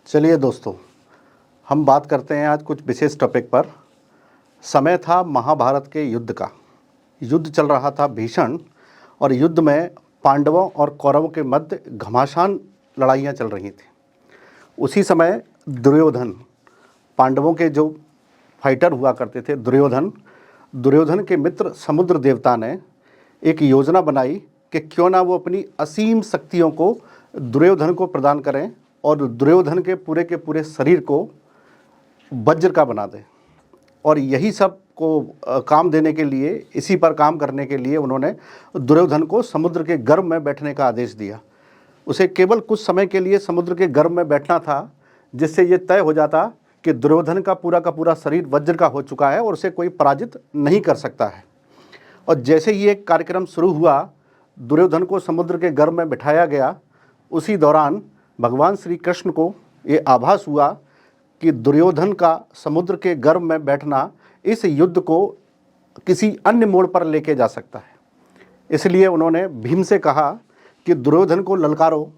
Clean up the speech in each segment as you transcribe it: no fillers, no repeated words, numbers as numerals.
चलिए दोस्तों, हम बात करते हैं आज कुछ विशेष टॉपिक पर। समय था महाभारत के युद्ध का। युद्ध चल रहा था भीषण, और युद्ध में पांडवों और कौरवों के मध्य घमासान लड़ाइयाँ चल रही थी। उसी समय दुर्योधन, पांडवों के जो फाइटर हुआ करते थे, दुर्योधन के मित्र समुद्र देवता ने एक योजना बनाई कि क्यों ना वो अपनी असीम शक्तियों को दुर्योधन को प्रदान करें और दुर्योधन के पूरे शरीर को वज्र का बना दें। और यही सब को काम देने के लिए, इसी पर काम करने के लिए उन्होंने दुर्योधन को समुद्र के गर्भ में बैठने का आदेश दिया। उसे केवल कुछ समय के लिए समुद्र के गर्भ में बैठना था, जिससे ये तय हो जाता कि दुर्योधन का पूरा शरीर वज्र का हो चुका है और उसे कोई पराजित नहीं कर सकता है। और जैसे ही एक कार्यक्रम शुरू हुआ, दुर्योधन को समुद्र के गर्भ में बिठाया गया। उसी दौरान भगवान श्री कृष्ण को ये आभास हुआ कि दुर्योधन का समुद्र के गर्भ में बैठना इस युद्ध को किसी अन्य मोड़ पर लेके जा सकता है। इसलिए उन्होंने भीम से कहा कि दुर्योधन को ललकारो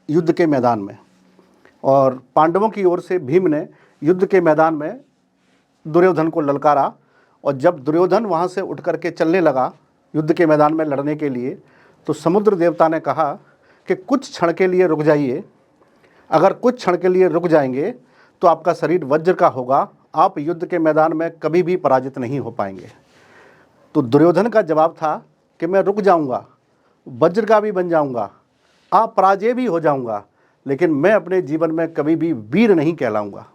युद्ध के मैदान में। और पांडवों की ओर से भीम ने युद्ध के मैदान में दुर्योधन को ललकारा। और जब दुर्योधन वहाँ से उठ करके चलने लगा युद्ध के मैदान में लड़ने के लिए, तो समुद्र देवता ने कहा कि कुछ क्षण के लिए रुक जाइए। अगर कुछ क्षण के लिए रुक जाएंगे तो आपका शरीर वज्र का होगा, आप युद्ध के मैदान में कभी भी पराजित नहीं हो पाएंगे। तो दुर्योधन का जवाब था कि मैं रुक जाऊंगा, वज्र का भी बन जाऊंगा, आप पराजय भी हो जाऊंगा, लेकिन मैं अपने जीवन में कभी भी वीर नहीं कहलाऊंगा।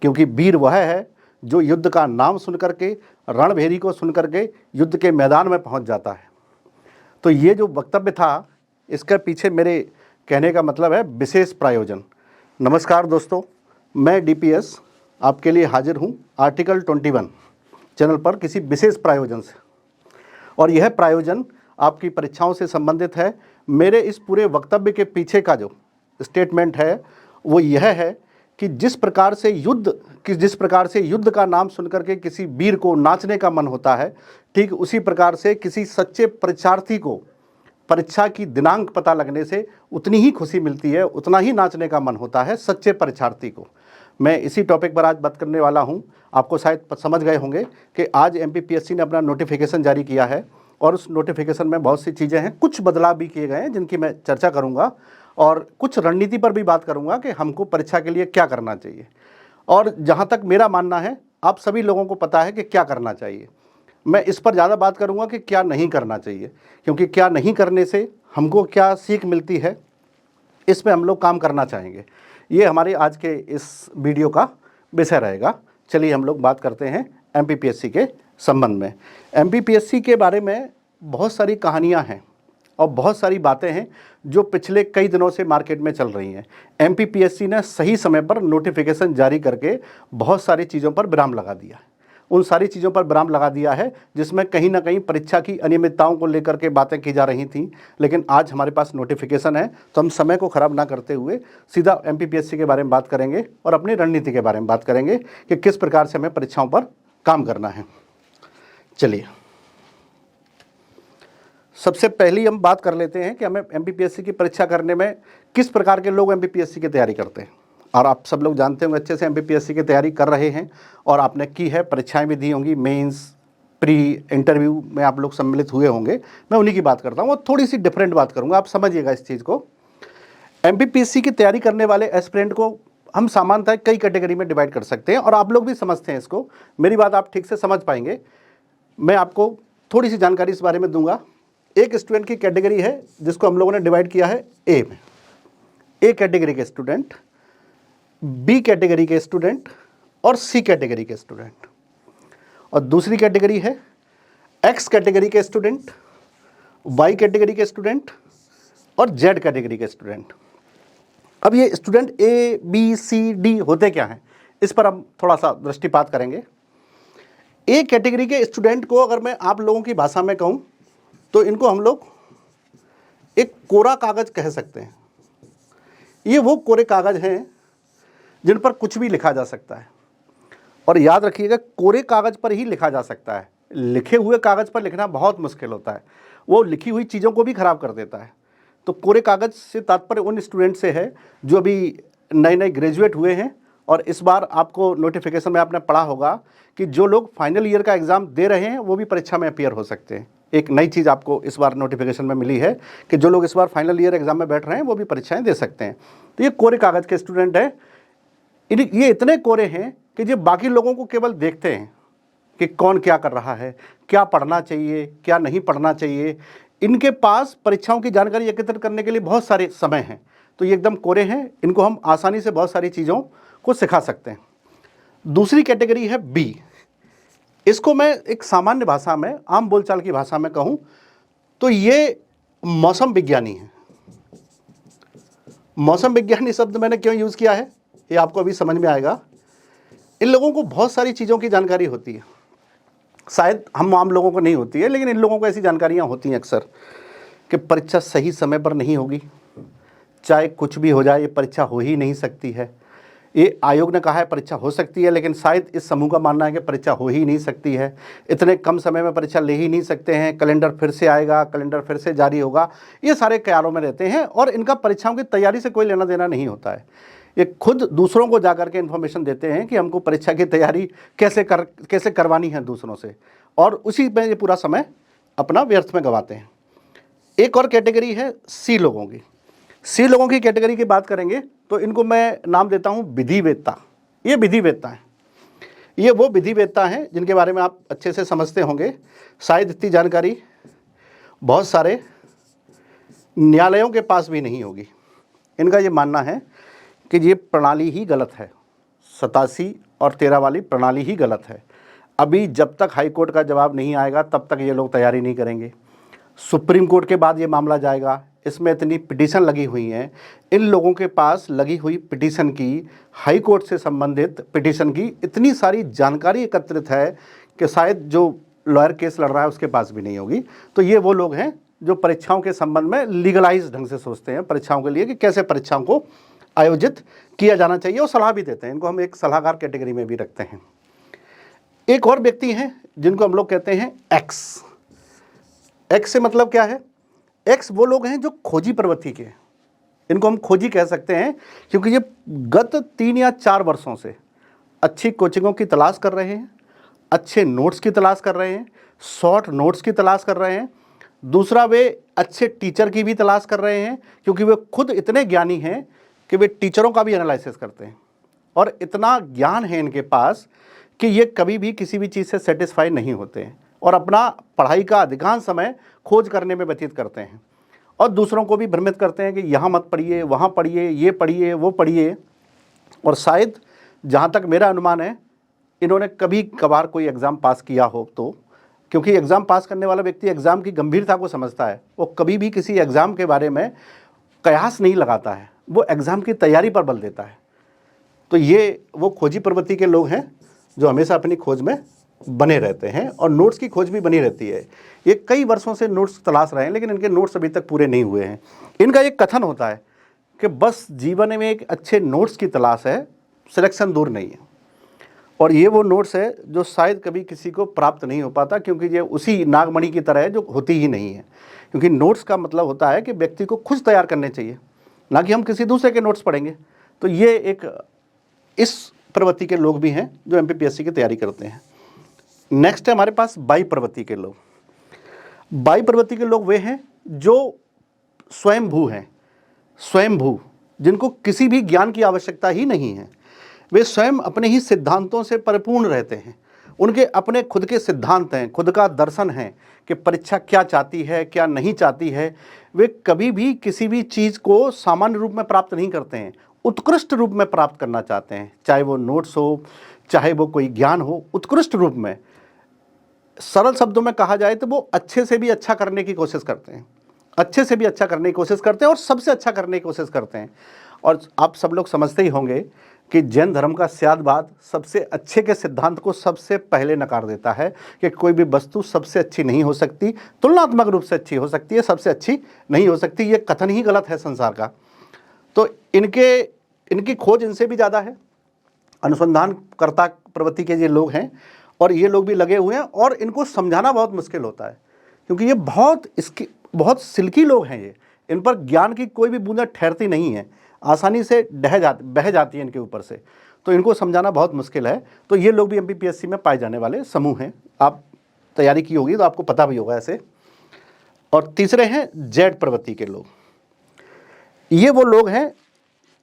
क्योंकि वीर वह है जो युद्ध का नाम सुन करके, रणभेरी को सुन करके युद्ध के मैदान में पहुंच जाता है। तो ये जो वक्तव्य था, इसके पीछे मेरे कहने का मतलब है विशेष प्रायोजन। नमस्कार दोस्तों, मैं डीपीएस आपके लिए हाजिर हूँ आर्टिकल 21 चैनल पर किसी विशेष प्रायोजन से। और यह प्रायोजन आपकी परीक्षाओं से संबंधित है। मेरे इस पूरे वक्तव्य के पीछे का जो स्टेटमेंट है वो यह है कि जिस प्रकार से युद्ध का नाम सुनकर के किसी वीर को नाचने का मन होता है, ठीक उसी प्रकार से किसी सच्चे परीक्षार्थी को परीक्षा की दिनांक पता लगने से उतनी ही खुशी मिलती है, उतना ही नाचने का मन होता है सच्चे परीक्षार्थी को। मैं इसी टॉपिक पर आज बात करने वाला हूं। आपको शायद समझ गए होंगे कि आज एमपीपीएससी ने अपना नोटिफिकेशन जारी किया है, और उस नोटिफिकेशन में बहुत सी चीज़ें हैं, कुछ बदलाव भी किए गए हैं जिनकी मैं चर्चा करूँगा, और कुछ रणनीति पर भी बात करूँगा कि हमको परीक्षा के लिए क्या करना चाहिए। और जहाँ तक मेरा मानना है, आप सभी लोगों को पता है कि क्या करना चाहिए। मैं इस पर ज़्यादा बात करूंगा कि क्या नहीं करना चाहिए, क्योंकि क्या नहीं करने से हमको क्या सीख मिलती है, इस पे हम लोग काम करना चाहेंगे। ये हमारे आज के इस वीडियो का विषय रहेगा। चलिए हम लोग बात करते हैं एमपीपीएससी के संबंध में। एमपीपीएससी के बारे में बहुत सारी कहानियाँ हैं और बहुत सारी बातें हैं जो पिछले कई दिनों से मार्केट में चल रही हैं। एमपीपीएससी ने सही समय पर नोटिफिकेशन जारी करके बहुत सारी चीज़ों पर विराम लगा दिया है। उन सारी चीज़ों पर विराम लगा दिया है जिसमें कहीं ना कहीं परीक्षा की अनियमितताओं को लेकर के बातें की जा रही थीं। लेकिन आज हमारे पास नोटिफिकेशन है, तो हम समय को ख़राब ना करते हुए सीधा एमपीपीएससी के बारे में बात करेंगे और अपनी रणनीति के बारे में बात करेंगे कि किस प्रकार से हमें परीक्षाओं पर काम करना है। चलिए, सबसे पहली हम बात कर लेते हैं कि हमें एमपीपीएससी की परीक्षा करने में किस प्रकार के लोग एमपीपीएससी की तैयारी करते हैं। और आप सब लोग जानते होंगे अच्छे से एमपीपीएससी की तैयारी कर रहे हैं और आपने की है, परीक्षाएं भी दी होंगी, मेंस, प्री, इंटरव्यू में आप लोग सम्मिलित हुए होंगे। मैं उन्हीं की बात करता हूँ और थोड़ी सी डिफरेंट बात करूँगा, आप समझिएगा इस चीज़ को। एमपीपीएससी की तैयारी करने वाले एस्पिरेंट को हम सामान्यतः कई कैटेगरी में डिवाइड कर सकते हैं, और आप लोग भी समझते हैं इसको। मेरी बात आप ठीक से समझ पाएंगे। मैं आपको थोड़ी सी जानकारी इस बारे में दूंगा। एक स्टूडेंट की कैटेगरी है जिसको हम लोगों ने डिवाइड किया है ए में, ए कैटेगरी के स्टूडेंट, बी कैटेगरी के स्टूडेंट और सी कैटेगरी के स्टूडेंट। और दूसरी कैटेगरी है एक्स कैटेगरी के स्टूडेंट, वाई कैटेगरी के स्टूडेंट और जेड कैटेगरी के स्टूडेंट। अब ये स्टूडेंट ए, बी, सी, डी होते क्या हैं, इस पर हम थोड़ा सा दृष्टिपात करेंगे। ए कैटेगरी के स्टूडेंट को अगर मैं आप लोगों की भाषा में कहूँ तो इनको हम लोग एक कोरा कागज कह सकते हैं। ये वो कोरे कागज हैं जिन पर कुछ भी लिखा जा सकता है। और याद रखिएगा, कोरे कागज पर ही लिखा जा सकता है। लिखे हुए कागज पर लिखना बहुत मुश्किल होता है, वो लिखी हुई चीज़ों को भी खराब कर देता है। तो कोरे कागज से तात्पर्य उन स्टूडेंट से है जो अभी नए नए ग्रेजुएट हुए हैं और इस बार आपको नोटिफिकेशन में आपने पढ़ा होगा कि जो लोग फाइनल ईयर का एग्ज़ाम दे रहे हैं वो भी परीक्षा में अपीयर हो सकते हैं। एक नई चीज़ आपको इस बार नोटिफिकेशन में मिली है कि जो लोग इस बार फाइनल ईयर एग्ज़ाम में बैठ रहे हैं वो भी परीक्षाएं दे सकते हैं। तो ये कोरे कागज़ के स्टूडेंट हैं, ये इतने कोरे हैं कि जो बाकी लोगों को केवल देखते हैं कि कौन क्या कर रहा है, क्या पढ़ना चाहिए, क्या नहीं पढ़ना चाहिए। इनके पास परीक्षाओं की जानकारी एकत्रित करने के लिए बहुत सारे समय हैं, तो ये एकदम कोरे हैं। इनको हम आसानी से बहुत सारी चीज़ों को सिखा सकते हैं। दूसरी कैटेगरी है बी। इसको मैं एक सामान्य भाषा में, आम बोलचाल की भाषा में कहूँ तो ये मौसम विज्ञानी है। मौसम विज्ञानी शब्द मैंने क्यों यूज़ किया है ये आपको अभी समझ में आएगा। इन लोगों को बहुत सारी चीज़ों की जानकारी होती है, शायद हम आम लोगों को नहीं होती है, लेकिन इन लोगों को ऐसी जानकारियाँ होती हैं अक्सर कि परीक्षा सही समय पर नहीं होगी, चाहे कुछ भी हो जाए ये परीक्षा हो ही नहीं सकती है। ये आयोग ने कहा है परीक्षा हो सकती है, लेकिन शायद इस समूह का मानना है कि परीक्षा हो ही नहीं सकती है, इतने कम समय में परीक्षा ले ही नहीं सकते हैं, कैलेंडर फिर से आएगा, कैलेंडर फिर से जारी होगा, ये सारे ख्यालों में रहते हैं और इनका परीक्षाओं की तैयारी से कोई लेना देना नहीं होता है। ये खुद दूसरों को जाकर के इन्फॉर्मेशन देते हैं कि हमको परीक्षा की तैयारी कैसे करवानी है दूसरों से, और उसी में ये पूरा समय अपना व्यर्थ में गंवाते हैं। एक और कैटेगरी है सी लोगों की। सी लोगों की कैटेगरी की बात करेंगे तो इनको मैं नाम देता हूँ विधिवेत्ता। ये विधिवेत्ता हैं, ये वो विधिवेत्ता हैं जिनके बारे में आप अच्छे से समझते होंगे। शायद इतनी जानकारी बहुत सारे न्यायालयों के पास भी नहीं होगी। इनका ये मानना है कि ये प्रणाली ही गलत है, 87 और 13 वाली प्रणाली ही गलत है। अभी जब तक हाई कोर्ट का जवाब नहीं आएगा तब तक ये लोग तैयारी नहीं करेंगे। सुप्रीम कोर्ट के बाद ये मामला जाएगा, इसमें इतनी पिटीशन लगी हुई हैं, इन लोगों के पास लगी हुई पिटीशन की, हाई कोर्ट से संबंधित पिटीशन की इतनी सारी जानकारी एकत्रित है कि शायद जो लॉयर केस लड़ रहा है उसके पास भी नहीं होगी। तो ये वो लोग हैं जो परीक्षाओं के संबंध में लीगलाइज ढंग से सोचते हैं परीक्षाओं के लिए कि कैसे परीक्षाओं को आयोजित किया जाना चाहिए, और सलाह भी देते हैं। इनको हम एक सलाहकार कैटेगरी में भी रखते हैं। एक और व्यक्ति हैं जिनको हम लोग कहते हैं एक्स। एक्स से मतलब क्या है? एक्स वो लोग हैं जो खोजी प्रवृत्ति के, इनको हम खोजी कह सकते हैं क्योंकि ये गत 3 या 4 वर्षों से अच्छी कोचिंगों की तलाश कर रहे हैं, अच्छे नोट्स की तलाश कर रहे हैं, शॉर्ट नोट्स की तलाश कर रहे हैं। दूसरा, वे अच्छे टीचर की भी तलाश कर रहे हैं क्योंकि वे खुद इतने ज्ञानी हैं कि वे टीचरों का भी एनालिसिस करते हैं, और इतना ज्ञान है इनके पास कि ये कभी भी किसी भी चीज़ से सेटिस्फाई नहीं होते हैं और अपना पढ़ाई का अधिकांश समय खोज करने में व्यतीत करते हैं, और दूसरों को भी भ्रमित करते हैं कि यहाँ मत पढ़िए, वहाँ पढ़िए, ये पढ़िए, वो पढ़िए। और शायद जहाँ तक मेरा अनुमान है, इन्होंने कभी कभार कोई एग्ज़ाम पास किया हो तो, क्योंकि एग्ज़ाम पास करने वाला व्यक्ति एग्ज़ाम की गंभीरता को समझता है, वो कभी भी किसी एग्ज़ाम के बारे में कयास नहीं लगाता है, वो एग्ज़ाम की तैयारी पर बल देता है। तो ये वो खोजी प्रवृत्ति के लोग हैं जो हमेशा अपनी खोज में बने रहते हैं, और नोट्स की खोज भी बनी रहती है। ये कई वर्षों से नोट्स तलाश रहे हैं, लेकिन इनके नोट्स अभी तक पूरे नहीं हुए हैं। इनका एक कथन होता है कि बस जीवन में एक अच्छे नोट्स की तलाश है, सिलेक्शन दूर नहीं है। और ये वो नोट्स है जो शायद कभी किसी को प्राप्त नहीं हो पाता, क्योंकि ये उसी नागमणि की तरह है जो होती ही नहीं है। क्योंकि नोट्स का मतलब होता है कि व्यक्ति को खुद तैयार करने चाहिए, ना कि हम किसी दूसरे के नोट्स पढ़ेंगे। तो ये एक इस प्रवृत्ति के लोग भी हैं जो एमपीपीएससी की तैयारी करते हैं। नेक्स्ट है हमारे पास बाई प्रवृत्ति के लोग। बाई प्रवृत्ति के लोग वे हैं जो स्वयंभू हैं, स्वयंभू, जिनको किसी भी ज्ञान की आवश्यकता ही नहीं है। वे स्वयं अपने ही सिद्धांतों से परिपूर्ण रहते हैं, उनके अपने खुद के सिद्धांत हैं, खुद का दर्शन है कि परीक्षा क्या चाहती है, क्या नहीं चाहती है। वे कभी भी किसी भी चीज़ को सामान्य रूप में प्राप्त नहीं करते हैं, उत्कृष्ट रूप में प्राप्त करना चाहते हैं, चाहे वो नोट्स हो, चाहे वो कोई ज्ञान हो, उत्कृष्ट रूप में। सरल शब्दों में कहा जाए तो वो अच्छे से भी अच्छा करने की कोशिश करते हैं, अच्छे से भी अच्छा करने की कोशिश करते हैं और सबसे अच्छा करने की कोशिश करते हैं। और आप सब लोग समझते ही होंगे कि जैन धर्म का स्यादवाद सबसे अच्छे के सिद्धांत को सबसे पहले नकार देता है कि कोई भी वस्तु सबसे अच्छी नहीं हो सकती, तुलनात्मक रूप से अच्छी हो सकती है, सबसे अच्छी नहीं हो सकती। ये कथन ही गलत है संसार का। तो इनकी खोज इनसे भी ज़्यादा है, अनुसंधानकर्ता प्रवृत्ति के ये लोग हैं, और ये लोग भी लगे हुए हैं, और इनको समझाना बहुत मुश्किल होता है क्योंकि ये बहुत सिल्की लोग हैं। ये इन पर ज्ञान की कोई भी बूंदा ठहरती नहीं है। आसानी से बह जाती है इनके ऊपर से, तो इनको समझाना बहुत मुश्किल है। तो ये लोग भी MPPSC में पाए जाने वाले समूह हैं। आप तैयारी की होगी तो आपको पता भी होगा ऐसे। और तीसरे हैं जेड प्रवृत्ति के लोग। ये वो लोग हैं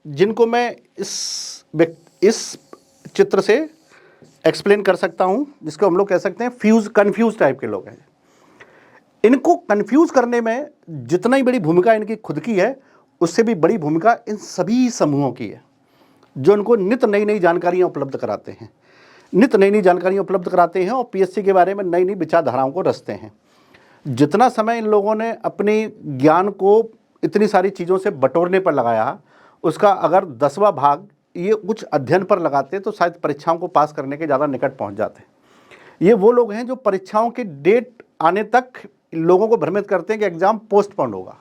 जिनको मैं इस चित्र से एक्सप्लेन कर सकता हूं, जिसको हम लोग कह सकते हैं कंफ्यूज टाइप के लोग हैं। इनको कंफ्यूज करने में जितना ही बड़ी भूमिका इनकी खुद की है, उससे भी बड़ी भूमिका इन सभी समूहों की है, जो इनको नित नई नई जानकारियां उपलब्ध कराते हैं, नित नई नई जानकारियां उपलब्ध कराते हैं और PSC के बारे में नई नई विचारधाराओं को रचते हैं। जितना समय इन लोगों ने अपने ज्ञान को इतनी सारी चीज़ों से बटोरने पर लगाया, उसका अगर 10वां भाग ये कुछ अध्ययन पर लगाते तो शायद परीक्षाओं को पास करने के ज़्यादा निकट पहुंच जाते। ये वो लोग हैं जो परीक्षाओं की डेट आने तक लोगों को भ्रमित करते हैं कि एग्ज़ाम पोस्टपोन्ड होगा,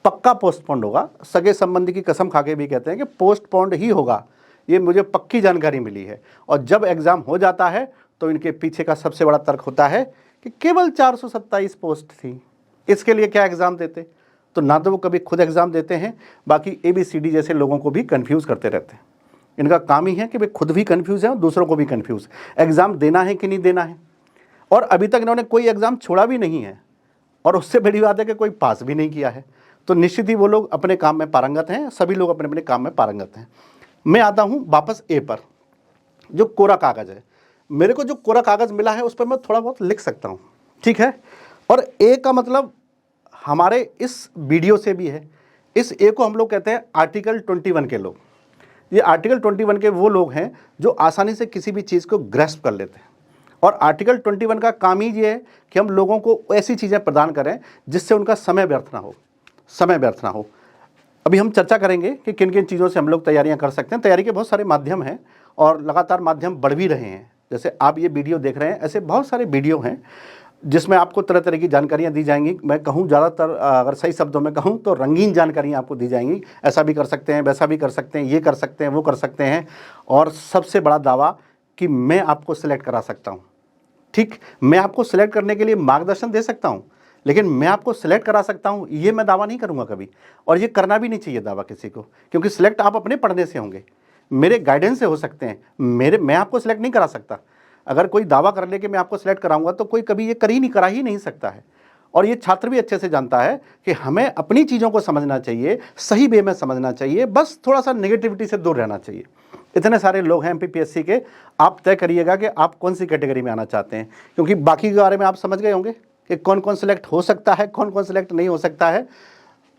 पक्का पोस्टपोन्ड होगा। सगे संबंधी की कसम खा के भी कहते हैं कि पोस्टपोन्ड ही होगा, ये मुझे पक्की जानकारी मिली है। और जब एग्ज़ाम हो जाता है तो इनके पीछे का सबसे बड़ा तर्क होता है कि केवल 427 पोस्ट थी, इसके लिए क्या एग्ज़ाम देते। तो ना तो वो कभी खुद एग्ज़ाम देते हैं, बाकी ABCD जैसे लोगों को भी कन्फ्यूज़ करते रहते हैं। इनका काम ही है कि वे खुद भी कन्फ्यूज़ हैं और दूसरों को भी कन्फ्यूज़, एग्ज़ाम देना है कि नहीं देना है। और अभी तक इन्होंने कोई एग्ज़ाम छोड़ा भी नहीं है, और उससे बड़ी बात है कि कोई पास भी नहीं किया है। तो निश्चित ही वो लोग अपने काम में पारंगत हैं, सभी लोग अपने अपने काम में पारंगत हैं। मैं आता हूँ वापस A पर, जो कोरा कागज़ है। मेरे को जो कोरा कागज़ मिला है उस पर मैं थोड़ा बहुत लिख सकता हूँ, ठीक है। और A का मतलब हमारे इस वीडियो से भी है। इस A को हम लोग कहते हैं आर्टिकल 21 के लोग। ये आर्टिकल 21 के वो लोग हैं जो आसानी से किसी भी चीज़ को ग्रैस्प कर लेते हैं। और आर्टिकल 21 का काम ही ये है कि हम लोगों को ऐसी चीज़ें प्रदान करें जिससे उनका समय व्यर्थ ना हो। अभी हम चर्चा करेंगे कि किन किन चीज़ों से हम लोग तैयारियां कर सकते हैं। तैयारी के बहुत सारे माध्यम हैं और लगातार माध्यम बढ़ भी रहे हैं। जैसे आप ये वीडियो देख रहे हैं, ऐसे बहुत सारे वीडियो हैं जिसमें आपको तरह तरह की जानकारियां दी जाएंगी। मैं कहूँ ज़्यादातर, अगर सही शब्दों में कहूँ तो रंगीन जानकारियां आपको दी जाएंगी। ऐसा भी कर सकते हैं, वैसा भी कर सकते हैं, ये कर सकते हैं, वो कर सकते हैं। और सबसे बड़ा दावा कि मैं आपको सिलेक्ट करा सकता हूँ। ठीक, मैं आपको सिलेक्ट करने के लिए मार्गदर्शन दे सकता हूँ, लेकिन मैं आपको सिलेक्ट करा सकता हूँ ये मैं दावा नहीं करूँगा कभी। और ये करना भी नहीं चाहिए दावा किसी को, क्योंकि सिलेक्ट आप अपने पढ़ने से होंगे, मेरे गाइडेंस से हो सकते हैं। मैं आपको सिलेक्ट नहीं करा सकता। अगर कोई दावा कर ले कि मैं आपको सिलेक्ट कराऊंगा तो कोई कभी ये करा ही नहीं सकता है। और ये छात्र भी अच्छे से जानता है कि हमें अपनी चीज़ों को समझना चाहिए, सही वे में समझना चाहिए, बस थोड़ा सा नेगेटिविटी से दूर रहना चाहिए। इतने सारे लोग हैं MPPSC के, आप तय करिएगा कि आप कौन सी कैटेगरी में आना चाहते हैं, क्योंकि बाकी के बारे में आप समझ गए होंगे कि कौन कौन सिलेक्ट हो सकता है, कौन कौन सिलेक्ट नहीं हो सकता है।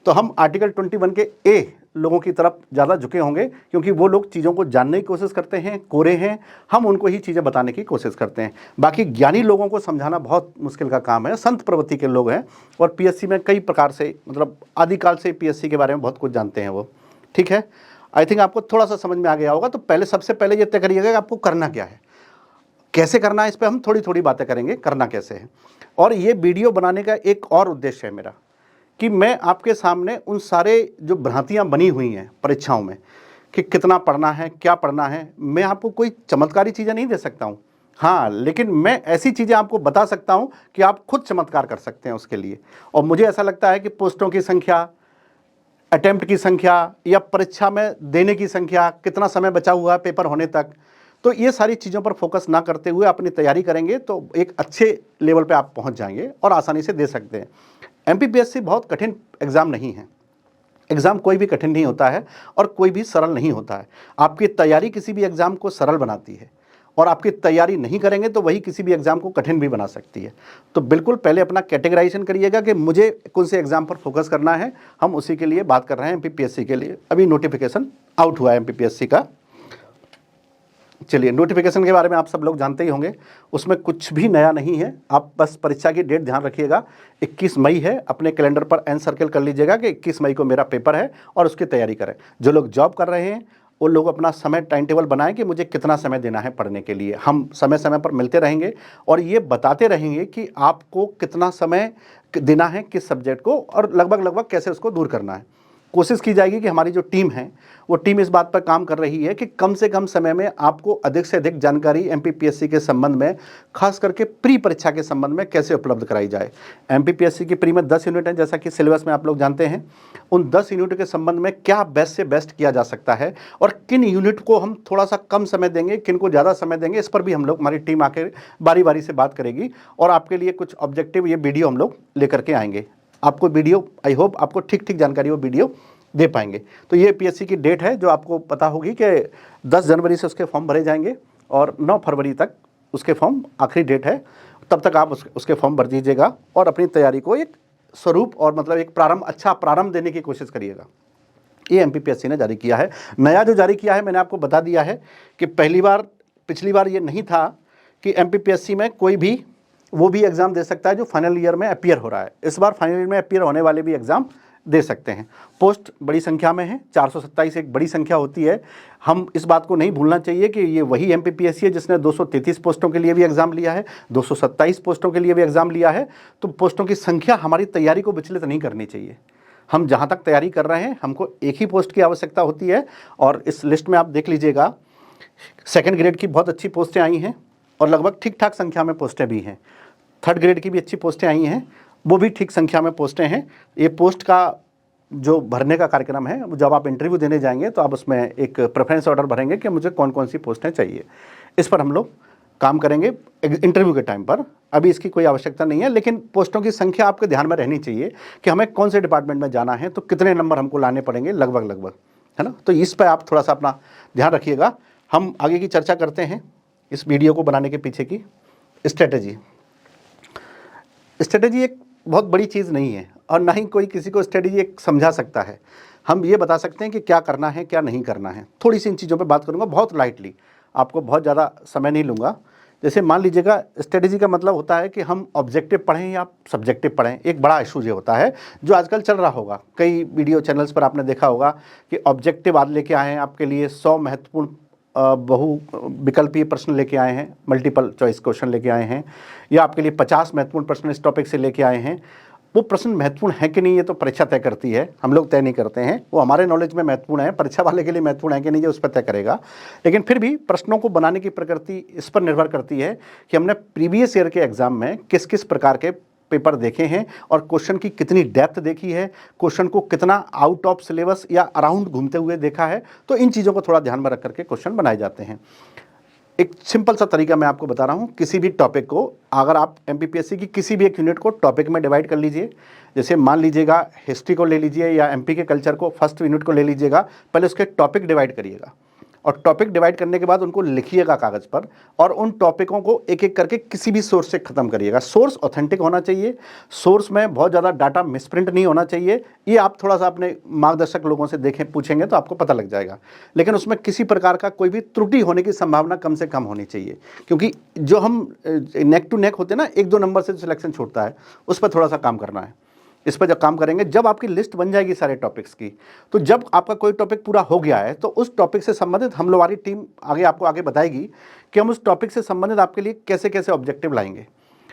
तो हम आर्टिकल 21 के A लोगों की तरफ ज़्यादा झुके होंगे, क्योंकि वो लोग चीज़ों को जानने की कोशिश करते हैं, कोरे हैं, हम उनको ही चीज़ें बताने की कोशिश करते हैं। बाकी ज्ञानी लोगों को समझाना बहुत मुश्किल का काम है, संत प्रवृत्ति के लोग हैं और PSC में कई प्रकार से, मतलब आदिकाल से PSC के बारे में बहुत कुछ जानते हैं वो, ठीक है। आई थिंक आपको थोड़ा सा समझ में आ गया होगा। तो सबसे पहले ये तय करिएगा कि आपको करना क्या है, कैसे करना है। इस पर हम थोड़ी थोड़ी बातें करेंगे, करना कैसे है। और ये वीडियो बनाने का एक और उद्देश्य है मेरा कि मैं आपके सामने उन सारे जो भ्रांतियां बनी हुई हैं परीक्षाओं में कि कितना पढ़ना है, क्या पढ़ना है, मैं आपको कोई चमत्कारी चीज़ें नहीं दे सकता हूँ। हाँ, लेकिन मैं ऐसी चीज़ें आपको बता सकता हूँ कि आप खुद चमत्कार कर सकते हैं उसके लिए। और मुझे ऐसा लगता है कि पोस्टों की संख्या, अटेम्प्ट की संख्या या परीक्षा में देने की संख्या, कितना समय बचा हुआ है पेपर होने तक, तो ये सारी चीज़ों पर फोकस ना करते हुए अपनी तैयारी करेंगे तो एक अच्छे लेवल पे आप पहुंच जाएंगे और आसानी से दे सकते हैं। MPPSC बहुत कठिन एग्ज़ाम नहीं है। एग्ज़ाम कोई भी कठिन नहीं होता है और कोई भी सरल नहीं होता है। आपकी तैयारी किसी भी एग्ज़ाम को सरल बनाती है, और आपकी तैयारी नहीं करेंगे तो वही किसी भी एग्ज़ाम को कठिन भी बना सकती है। तो बिल्कुल पहले अपना कैटेगराइजेशन करिएगा कि मुझे कौन से एग्ज़ाम पर फोकस करना है। हम उसी के लिए बात कर रहे हैं MPPSC के लिए। अभी नोटिफिकेशन आउट हुआ है MPPSC का। चलिए, नोटिफिकेशन के बारे में आप सब लोग जानते ही होंगे, उसमें कुछ भी नया नहीं है। आप बस परीक्षा की डेट ध्यान रखिएगा, 21 मई है। अपने कैलेंडर पर एन सर्कल कर लीजिएगा कि 21 मई को मेरा पेपर है और उसकी तैयारी करें। जो लोग जॉब कर रहे हैं वो लोग अपना समय टाइम टेबल बनाएं कि मुझे कितना समय देना है पढ़ने के लिए। हम समय समय पर मिलते रहेंगे और ये बताते रहेंगे कि आपको कितना समय देना है किस सब्जेक्ट को और लगभग कैसे उसको दूर करना है। कोशिश की जाएगी कि हमारी जो टीम है वो टीम इस बात पर काम कर रही है कि कम से कम समय में आपको अधिक से अधिक जानकारी एमपीपीएससी के संबंध में, खास करके प्री परीक्षा के संबंध में कैसे उपलब्ध कराई जाए। एमपीपीएससी की प्री में 10 यूनिट हैं, जैसा कि सिलेबस में आप लोग जानते हैं। उन 10 यूनिट के संबंध में क्या बेस्ट से बेस्ट किया जा सकता है और किन यूनिट को हम थोड़ा सा कम समय देंगे, किन को ज़्यादा समय देंगे, इस पर भी हम लोग, हमारी टीम आकर बारी बारी से बात करेगी और आपके लिए कुछ ऑब्जेक्टिव ये वीडियो हम लोग लेकर के आएंगे। आपको वीडियो, आई होप आपको ठीक ठीक जानकारी वो वीडियो दे पाएंगे। तो ये पीएससी की डेट है जो आपको पता होगी कि 10 जनवरी से उसके फॉर्म भरे जाएंगे और 9 फरवरी तक उसके फॉर्म आखिरी डेट है। तब तक आप उसके फॉर्म भर दीजिएगा और अपनी तैयारी को एक स्वरूप और मतलब एक अच्छा प्रारंभ देने की कोशिश करिएगा। ये एमपीपीएससी ने जारी किया है। नया जो जारी किया है, मैंने आपको बता दिया है कि पिछली बार ये नहीं था कि एमपीपीएससी में कोई भी वो भी एग्ज़ाम दे सकता है जो फाइनल ईयर में अपीयर हो रहा है। इस बार फाइनल ईयर में अपीयर होने वाले भी एग्ज़ाम दे सकते हैं। पोस्ट बड़ी संख्या में है, 427 एक बड़ी संख्या होती है। हम इस बात को नहीं भूलना चाहिए कि ये वही एमपीपीएससी है जिसने 233 पोस्टों के लिए भी एग्ज़ाम लिया है, 227 पोस्टों के लिए भी एग्ज़ाम लिया है। तो पोस्टों की संख्या हमारी तैयारी को विचलित नहीं करनी चाहिए। हम जहाँ तक तैयारी कर रहे हैं, हमको एक ही पोस्ट की आवश्यकता होती है। और इस लिस्ट में आप देख लीजिएगा, सेकेंड ग्रेड की बहुत अच्छी पोस्टें आई हैं और लगभग ठीक ठाक संख्या में पोस्टें भी हैं। थर्ड ग्रेड की भी अच्छी पोस्टें आई हैं, वो भी ठीक संख्या में पोस्टें हैं। ये पोस्ट का जो भरने का कार्यक्रम है, जब आप इंटरव्यू देने जाएंगे तो आप उसमें एक प्रेफरेंस ऑर्डर भरेंगे कि मुझे कौन कौन सी पोस्टें चाहिए। इस पर हम लोग काम करेंगे इंटरव्यू के टाइम पर। अभी इसकी कोई आवश्यकता नहीं है, लेकिन पोस्टों की संख्या आपके ध्यान में रहनी चाहिए कि हमें कौन से डिपार्टमेंट में जाना है, तो कितने नंबर हमको लाने पड़ेंगे लगभग, है ना। तो इस पर आप थोड़ा सा अपना ध्यान रखिएगा। हम आगे की चर्चा करते हैं इस वीडियो को बनाने के पीछे की स्ट्रेटजी। स्ट्रेटजी एक बहुत बड़ी चीज़ नहीं है और ना ही कोई किसी को स्ट्रेटजी एक समझा सकता है। हम ये बता सकते हैं कि क्या करना है, क्या नहीं करना है। थोड़ी सी इन चीज़ों पे बात करूँगा, बहुत लाइटली, आपको बहुत ज़्यादा समय नहीं लूँगा। जैसे मान लीजिएगा, स्ट्रेटजी का मतलब होता है कि हम ऑब्जेक्टिव पढ़ें या सब्जेक्टिव पढ़ें। एक बड़ा इशू ये होता है जो आजकल चल रहा होगा, कई वीडियो चैनल्स पर आपने देखा होगा कि ऑब्जेक्टिव आज लेके आए हैं आपके लिए 100 महत्वपूर्ण बहु विकल्पीय प्रश्न लेके आए हैं, मल्टीपल चॉइस क्वेश्चन लेके आए हैं, या आपके लिए 50 महत्वपूर्ण प्रश्न इस टॉपिक से लेके आए हैं। वो प्रश्न महत्वपूर्ण है कि नहीं, ये तो परीक्षा तय करती है, हम लोग तय नहीं करते हैं। वो हमारे नॉलेज में महत्वपूर्ण है, परीक्षा वाले के लिए महत्वपूर्ण है कि नहीं, ये उस पर तय करेगा। लेकिन फिर भी प्रश्नों को बनाने की प्रकृति इस पर निर्भर करती है कि हमने प्रीवियस ईयर के एग्जाम में किस किस प्रकार के पेपर देखे हैं और क्वेश्चन की कितनी डेप्थ देखी है, क्वेश्चन को कितना आउट ऑफ सिलेबस या अराउंड घूमते हुए देखा है। तो इन चीज़ों को थोड़ा ध्यान में रख करके क्वेश्चन बनाए जाते हैं। एक सिंपल सा तरीका मैं आपको बता रहा हूँ। किसी भी टॉपिक को, अगर आप एमपीपीएससी की किसी भी एक यूनिट को टॉपिक में डिवाइड कर लीजिए, जैसे मान लीजिएगा हिस्ट्री को ले लीजिए या एमपी के कल्चर को, फर्स्ट यूनिट को ले लीजिएगा, पहले उसके टॉपिक डिवाइड करिएगा और टॉपिक डिवाइड करने के बाद उनको लिखिएगा कागज़ पर और उन टॉपिकों को एक एक करके किसी भी सोर्स से ख़त्म करिएगा। सोर्स ऑथेंटिक होना चाहिए, सोर्स में बहुत ज़्यादा डाटा मिसप्रिंट नहीं होना चाहिए। ये आप थोड़ा सा अपने मार्गदर्शक लोगों से देखें, पूछेंगे तो आपको पता लग जाएगा। लेकिन उसमें किसी प्रकार का कोई भी त्रुटि होने की संभावना कम से कम होनी चाहिए, क्योंकि जो हम नेक टू नेक होते हैं ना, 1-2 नंबर से सिलेक्शन छूटता है, उस पर थोड़ा सा काम करना है। इस पर जब काम करेंगे, जब आपकी लिस्ट बन जाएगी सारे टॉपिक्स की, तो जब आपका कोई टॉपिक पूरा हो गया है तो उस टॉपिक से संबंधित हम लोग, हमारी टीम आपको आगे बताएगी कि हम उस टॉपिक से संबंधित आपके लिए कैसे कैसे ऑब्जेक्टिव लाएंगे।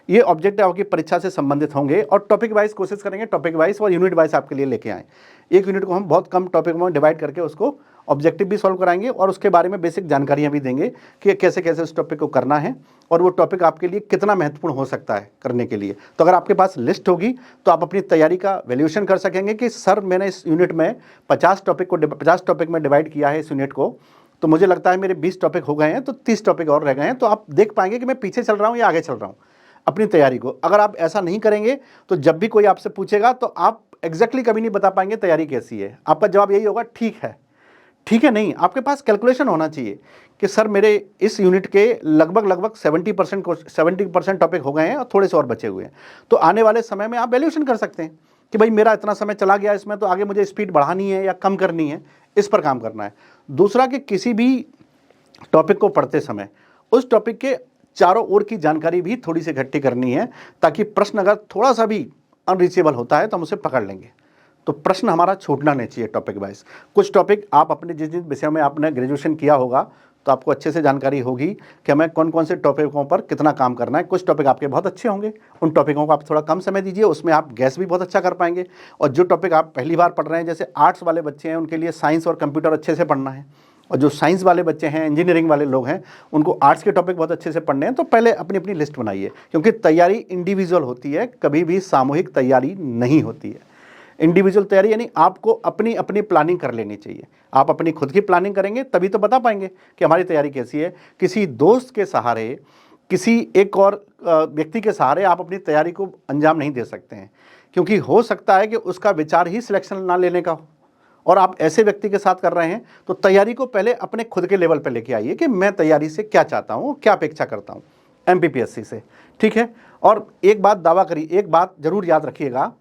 ये ऑब्जेक्टिव आपकी परीक्षा से संबंधित होंगे और टॉपिक वाइज कोशिश करेंगे, टॉपिक वाइज और यूनिट वाइज आपके लिए लेके आएँ। एक यूनिट को हम बहुत कम टॉपिक में डिवाइड करके उसको ऑब्जेक्टिव भी सॉल्व कराएंगे और उसके बारे में बेसिक जानकारियाँ भी देंगे कि कैसे कैसे उस टॉपिक को करना है और वो टॉपिक आपके लिए कितना महत्वपूर्ण हो सकता है करने के लिए। तो अगर आपके पास लिस्ट होगी तो आप अपनी तैयारी का वैल्यूएशन कर सकेंगे कि सर मैंने इस यूनिट में 50 टॉपिक में डिवाइड किया है इस यूनिट को, तो मुझे लगता है मेरे 20 टॉपिक हो गए हैं, तो 30 टॉपिक और रह गए हैं। तो आप देख पाएंगे कि मैं पीछे चल रहा हूँ या आगे चल रहा हूँ अपनी तैयारी को। अगर आप ऐसा नहीं करेंगे तो जब भी कोई आपसे पूछेगा तो आप एग्जैक्टली कभी नहीं बता पाएंगे तैयारी कैसी है। आपका जवाब यही होगा, ठीक है नहीं। आपके पास कैलकुलेशन होना चाहिए कि सर मेरे इस यूनिट के लगभग 70% टॉपिक हो गए हैं और थोड़े से और बचे हुए हैं। तो आने वाले समय में आप वैल्यूएशन कर सकते हैं कि भाई मेरा इतना समय चला गया इसमें, तो आगे मुझे स्पीड बढ़ानी है या कम करनी है, इस पर काम करना है। दूसरा कि किसी भी टॉपिक को पढ़ते समय उस टॉपिक के चारों ओर की जानकारी भी थोड़ी सी इकट्ठी करनी है, ताकि प्रश्न अगर थोड़ा सा भी अनरीचेबल होता है तो हम उसे पकड़ लेंगे। तो प्रश्न हमारा छूटना नहीं चाहिए टॉपिक वाइज। कुछ टॉपिक आप अपने जिस जिस विषय में आपने ग्रेजुएशन किया होगा तो आपको अच्छे से जानकारी होगी कि हमें कौन कौन से टॉपिकों पर कितना काम करना है। कुछ टॉपिक आपके बहुत अच्छे होंगे, उन टॉपिकों को आप थोड़ा कम समय दीजिए, उसमें आप गैस भी बहुत अच्छा कर पाएंगे। और जो टॉपिक आप पहली बार पढ़ रहे हैं, जैसे आर्ट्स वाले बच्चे हैं, उनके लिए साइंस और कंप्यूटर अच्छे से पढ़ना है, और जो साइंस वाले बच्चे हैं, इंजीनियरिंग वाले लोग हैं, उनको आर्ट्स के टॉपिक बहुत अच्छे से पढ़ने हैं। तो पहले अपनी अपनी लिस्ट बनाइए, क्योंकि तैयारी इंडिविजुअल होती है, कभी भी सामूहिक तैयारी नहीं होती है। इंडिविजुअल तैयारी यानी आपको अपनी अपनी प्लानिंग कर लेनी चाहिए। आप अपनी खुद की प्लानिंग करेंगे तभी तो बता पाएंगे कि हमारी तैयारी कैसी है। किसी दोस्त के सहारे, किसी एक और व्यक्ति के सहारे आप अपनी तैयारी को अंजाम नहीं दे सकते हैं, क्योंकि हो सकता है कि उसका विचार ही सिलेक्शन ना लेने का हो, और आप ऐसे व्यक्ति के साथ कर रहे हैं। तो तैयारी को पहले अपने खुद के लेवल पर लेके आइए कि मैं तैयारी से क्या चाहता हूँ, क्या अपेक्षा करता हूँ एमपीपीएससी से, ठीक है। और एक बात दावा करिए, एक बात जरूर याद रखिएगा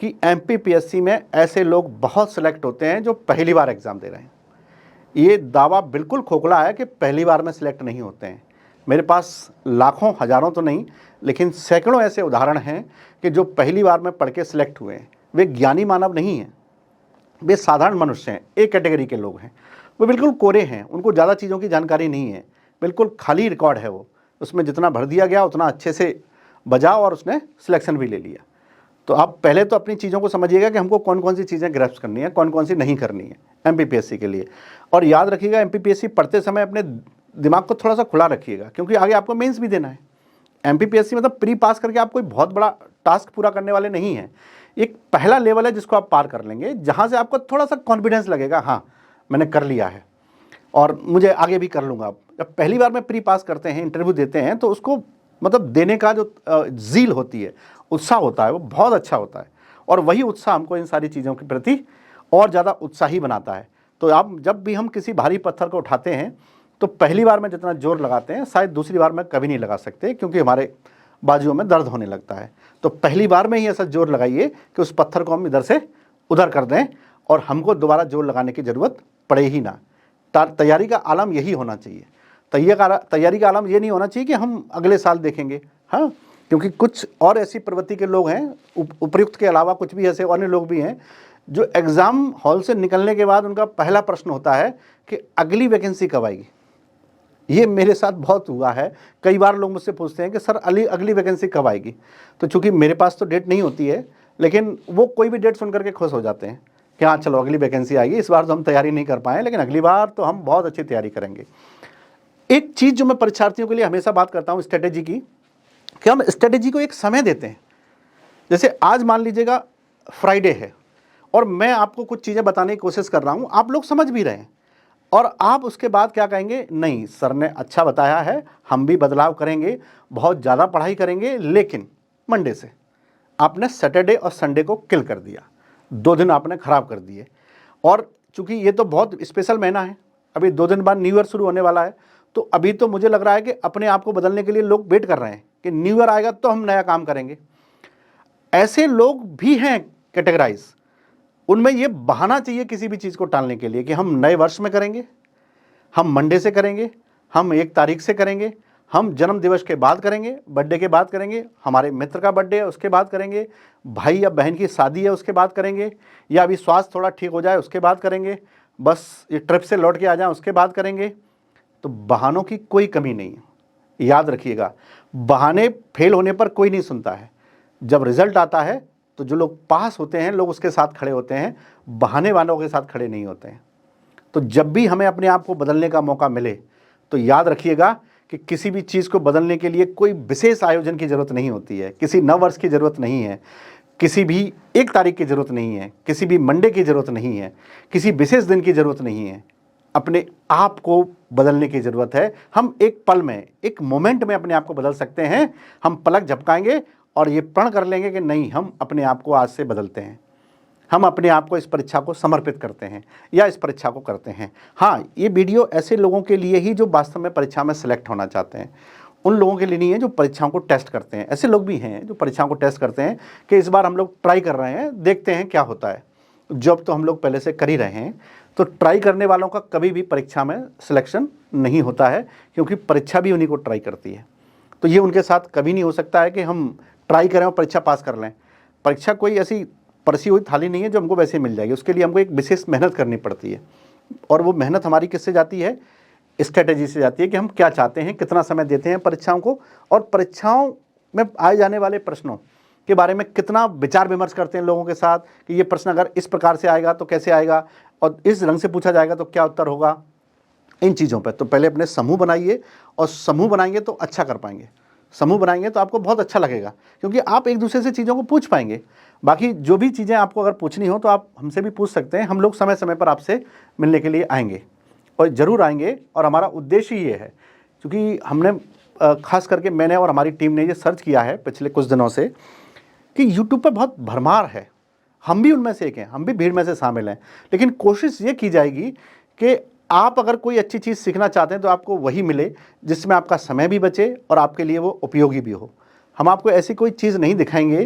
कि एमपीपीएससी में ऐसे लोग बहुत सिलेक्ट होते हैं जो पहली बार एग्ज़ाम दे रहे हैं। ये दावा बिल्कुल खोखला है कि पहली बार में सिलेक्ट नहीं होते हैं। मेरे पास लाखों, हज़ारों तो नहीं, लेकिन सैकड़ों ऐसे उदाहरण हैं कि जो पहली बार में पढ़ के सिलेक्ट हुए हैं। वे ज्ञानी मानव नहीं हैं, वे साधारण मनुष्य हैं, एक कैटेगरी के लोग हैं। वो बिल्कुल कोरे हैं, उनको ज़्यादा चीज़ों की जानकारी नहीं है, बिल्कुल खाली रिकॉर्ड है वो, उसमें जितना भर दिया गया उतना अच्छे से बजा और उसने सिलेक्शन भी ले लिया। तो आप पहले तो अपनी चीज़ों को समझिएगा कि हमको कौन कौन सी चीज़ें ग्रैस्प करनी है, कौन कौन सी नहीं करनी है एमपीपीएससी के लिए। और याद रखिएगा, एमपीपीएससी पढ़ते समय अपने दिमाग को थोड़ा सा खुला रखिएगा, क्योंकि आगे आपको मेंस भी देना है। एमपीपीएससी मतलब प्री पास करके आप कोई बहुत बड़ा टास्क पूरा करने वाले नहीं हैं। एक पहला लेवल है जिसको आप पार कर लेंगे, जहाँ से आपको थोड़ा सा कॉन्फिडेंस लगेगा, हाँ मैंने कर लिया है और मुझे आगे भी कर लूँगा। जब पहली बार में प्री पास करते हैं, इंटरव्यू देते हैं, तो उसको मतलब देने का जो ज़ील होती है, उत्साह होता है, वो बहुत अच्छा होता है। और वही उत्साह हमको इन सारी चीज़ों के प्रति और ज़्यादा उत्साही बनाता है। तो आप जब भी हम किसी भारी पत्थर को उठाते हैं, तो पहली बार में जितना जोर लगाते हैं, शायद दूसरी बार में कभी नहीं लगा सकते, क्योंकि हमारे बाजुओं में दर्द होने लगता है। तो पहली बार में ही ऐसा जोर लगाइए कि उस पत्थर को हम इधर से उधर कर दें और हमको दोबारा जोर लगाने की ज़रूरत पड़े ही ना। तैयारी का आलम यही होना चाहिए। तैयारी का आलम ये नहीं होना चाहिए कि हम अगले साल देखेंगे, हाँ, क्योंकि कुछ और ऐसी प्रवृत्ति के लोग हैं, उपयुक्त के अलावा कुछ भी ऐसे अन्य लोग भी हैं, जो एग्ज़ाम हॉल से निकलने के बाद उनका पहला प्रश्न होता है कि अगली वैकेंसी कब आएगी। ये मेरे साथ बहुत हुआ है। कई बार लोग मुझसे पूछते हैं कि सर अगली वैकेंसी कब आएगी। तो चूंकि मेरे पास तो डेट नहीं होती है, लेकिन वो कोई भी डेट सुन करके खुश हो जाते हैं कि हाँ चलो अगली वैकेंसी आएगी, इस बार तो हम तैयारी नहीं कर पाए, लेकिन अगली बार तो हम बहुत अच्छी तैयारी करेंगे। एक चीज़ जो मैं परीक्षार्थियों के लिए हमेशा बात करता हूँ स्ट्रेटेजी की, कि हम स्ट्रेटेजी को एक समय देते हैं। जैसे आज मान लीजिएगा फ्राइडे है और मैं आपको कुछ चीज़ें बताने की कोशिश कर रहा हूँ, आप लोग समझ भी रहे हैं, और आप उसके बाद क्या कहेंगे, नहीं सर ने अच्छा बताया है, हम भी बदलाव करेंगे, बहुत ज़्यादा पढ़ाई करेंगे। लेकिन मंडे से आपने सैटरडे और संडे को किल कर दिया, 2 दिन आपने ख़राब कर दिए। और चूंकि ये तो बहुत स्पेशल महीना है, अभी 2 दिन बाद न्यू ईयर शुरू होने वाला है, तो अभी तो मुझे लग रहा है कि अपने आप को बदलने के लिए लोग वेट कर रहे हैं कि न्यू ईयर आएगा तो हम नया काम करेंगे। ऐसे लोग भी हैं कैटेगराइज, उनमें ये बहाना चाहिए किसी भी चीज़ को टालने के लिए कि हम नए वर्ष में करेंगे, हम मंडे से करेंगे, हम 1 तारीख से करेंगे, हम जन्म दिवस के बाद करेंगे, बर्थडे के बाद करेंगे, हमारे मित्र का बर्थडे है उसके बाद करेंगे, भाई या बहन की शादी है उसके बाद करेंगे, या अभी स्वास्थ्य थोड़ा ठीक हो जाए उसके बाद करेंगे, बस ये ट्रिप से लौट के आ जाए उसके बाद करेंगे। तो बहानों की कोई कमी नहीं है। याद रखिएगा, बहाने फेल होने पर कोई नहीं सुनता है। जब रिजल्ट आता है तो जो लोग पास होते हैं, लोग उसके साथ खड़े होते हैं, बहाने वालों के साथ खड़े नहीं होते हैं। तो जब भी हमें अपने आप को बदलने का मौका मिले, तो याद रखिएगा कि किसी भी चीज़ को बदलने के लिए कोई विशेष आयोजन की ज़रूरत नहीं होती है, किसी नव वर्ष की ज़रूरत नहीं है, किसी भी 1 तारीख की ज़रूरत नहीं है, किसी भी मंडे की ज़रूरत नहीं है, किसी विशेष दिन की ज़रूरत नहीं है। अपने आप को बदलने की ज़रूरत है। हम एक पल में, एक मोमेंट में अपने आप को बदल सकते हैं। हम पलक झपकाएंगे और ये प्रण कर लेंगे कि नहीं, हम अपने आप को आज से बदलते हैं, हम अपने आप को इस परीक्षा को समर्पित करते हैं या इस परीक्षा को करते हैं। हाँ, ये वीडियो ऐसे लोगों के लिए ही जो वास्तव में परीक्षा में सेलेक्ट होना चाहते हैं, उन लोगों के लिए नहीं है जो परीक्षाओं को टेस्ट करते हैं। ऐसे लोग भी हैं जो परीक्षाओं को टेस्ट करते हैं कि इस बार हम लोग ट्राई कर रहे हैं, देखते हैं क्या होता है। जॉब तो हम लोग पहले से कर ही रहे हैं, तो ट्राई करने वालों का कभी भी परीक्षा में सिलेक्शन नहीं होता है, क्योंकि परीक्षा भी उन्हीं को ट्राई करती है। तो ये उनके साथ कभी नहीं हो सकता है कि हम ट्राई करें और परीक्षा पास कर लें। परीक्षा कोई ऐसी परसी हुई थाली नहीं है जो हमको वैसे मिल जाएगी, उसके लिए हमको एक विशेष मेहनत करनी पड़ती है। और वो मेहनत हमारी किससे जाती है? स्ट्रेटेजी से जाती है कि हम क्या चाहते हैं, कितना समय देते हैं परीक्षाओं को, और परीक्षाओं में आए जाने वाले प्रश्नों के बारे में कितना विचार विमर्श करते हैं लोगों के साथ कि ये प्रश्न अगर इस प्रकार से आएगा तो कैसे आएगा, और इस रंग से पूछा जाएगा तो क्या उत्तर होगा। इन चीज़ों पर तो पहले अपने समूह बनाइए, और समूह बनाएंगे तो अच्छा कर पाएंगे। समूह बनाएंगे तो आपको बहुत अच्छा लगेगा, क्योंकि आप एक दूसरे से चीज़ों को पूछ पाएंगे। बाकी जो भी चीज़ें आपको अगर पूछनी हो तो आप हमसे भी पूछ सकते हैं। हम लोग समय समय पर आपसे मिलने के लिए आएंगे, और ज़रूर आएंगे। और हमारा उद्देश्य ये है, क्योंकि हमने खास करके मैंने और हमारी टीम ने ये सर्च किया है पिछले कुछ दिनों से कि यूट्यूब पर बहुत भरमार है। हम भी उनमें से एक हैं, हम भी भीड़ में से शामिल हैं। लेकिन कोशिश ये की जाएगी कि आप अगर कोई अच्छी चीज़ सीखना चाहते हैं तो आपको वही मिले जिसमें आपका समय भी बचे और आपके लिए वो उपयोगी भी हो। हम आपको ऐसी कोई चीज़ नहीं दिखाएंगे